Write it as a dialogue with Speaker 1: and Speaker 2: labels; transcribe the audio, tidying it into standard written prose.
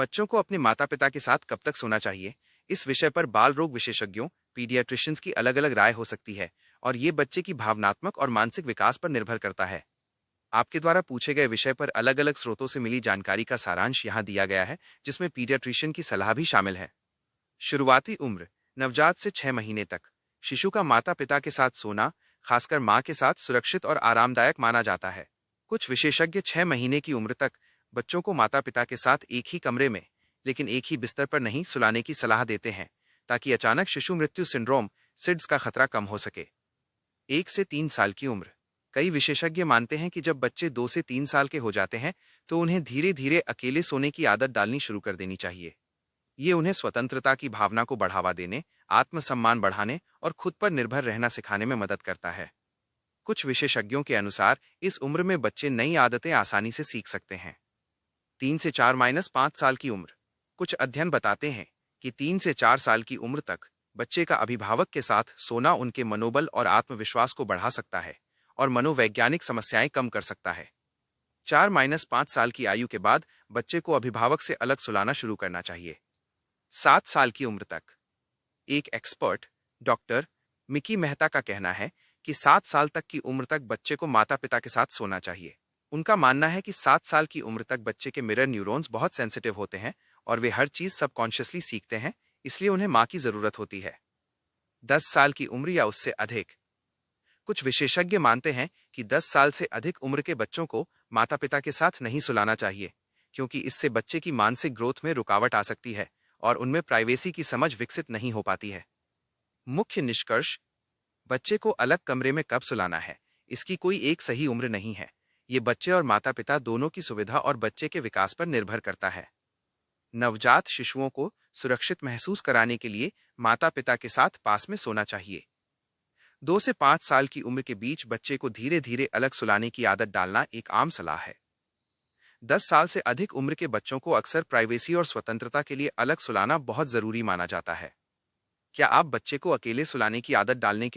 Speaker 1: बच्चों को अपने माता पिता के साथ कब तक सोना चाहिए? इस विषय पर बाल रोग विशेषज्ञों पीडियाट्रिशियंस की अलग अलग राय हो सकती है और ये बच्चे की भावनात्मक और मानसिक विकास पर निर्भर करता है। आपके द्वारा पूछे गए विषय पर अलग अलग स्रोतों से मिली जानकारी का सारांश यहाँ दिया गया है, जिसमें पीडियाट्रिशियन की सलाह भी शामिल है। शुरुआती उम्र: नवजात से 6 महीने तक शिशु का माता पिता के साथ सोना, खासकर मां के साथ, सुरक्षित और आरामदायक माना जाता है। कुछ विशेषज्ञ 6 महीने की उम्र तक बच्चों को माता पिता के साथ एक ही कमरे में, लेकिन एक ही बिस्तर पर नहीं सुलाने की सलाह देते हैं, ताकि अचानक शिशु मृत्यु सिंड्रोम सिड्स का खतरा कम हो सके। 1 से 3 साल की उम्र: कई विशेषज्ञ मानते हैं कि जब बच्चे 2 से 3 साल के हो जाते हैं तो उन्हें धीरे धीरे अकेले सोने की आदत डालनी शुरू कर देनी चाहिए। ये उन्हें स्वतंत्रता की भावना को बढ़ावा देने, आत्मसम्मान बढ़ाने और खुद पर निर्भर रहना सिखाने में मदद करता है। कुछ विशेषज्ञों के अनुसार इस उम्र में बच्चे नई आदतें आसानी से सीख सकते हैं। 3 से 4-5 साल की उम्र: कुछ अध्ययन बताते हैं कि 3 से 4 साल की उम्र तक बच्चे का अभिभावक के साथ सोना उनके मनोबल और आत्मविश्वास को बढ़ा सकता है और मनोवैज्ञानिक समस्याएं कम कर सकता है। 4-5 साल की आयु के बाद बच्चे को अभिभावक से अलग सुलाना शुरू करना चाहिए। 7 साल की उम्र तक एक एक्सपर्ट, डॉक्टर मिकी मेहता का कहना है कि 7 साल तक की उम्र तक बच्चे को माता पिता के साथ सोना चाहिए। उनका मानना है कि 7 साल की उम्र तक बच्चे के मिरर न्यूरॉन्स बहुत सेंसिटिव होते हैं और वे हर चीज सबकॉन्शियसली सीखते हैं, इसलिए उन्हें मां की जरूरत होती है। 10 साल की उम्र या उससे अधिक: कुछ विशेषज्ञ मानते हैं कि 10 साल से अधिक उम्र के बच्चों को माता पिता के साथ नहीं सुलाना चाहिए, क्योंकि इससे बच्चे की मानसिक ग्रोथ में रुकावट आ सकती है और उनमें प्राइवेसी की समझ विकसित नहीं हो पाती है। मुख्य निष्कर्ष: बच्चे को अलग कमरे में कब सुलाना है, इसकी कोई एक सही उम्र नहीं है। ये बच्चे और माता पिता दोनों की सुविधा और बच्चे के विकास पर निर्भर करता है। नवजात शिशुओं को सुरक्षित महसूस कराने के लिए माता पिता के साथ पास में सोना चाहिए। 2 से 5 साल की उम्र के बीच बच्चे को धीरे धीरे अलग सुलाने की आदत डालना एक आम सलाह है। 10 साल से अधिक उम्र के बच्चों को अक्सर प्राइवेसी और स्वतंत्रता के लिए अलग सुलाना बहुत जरूरी माना जाता है। क्या आप बच्चे को अकेले सुलाने की आदत डालने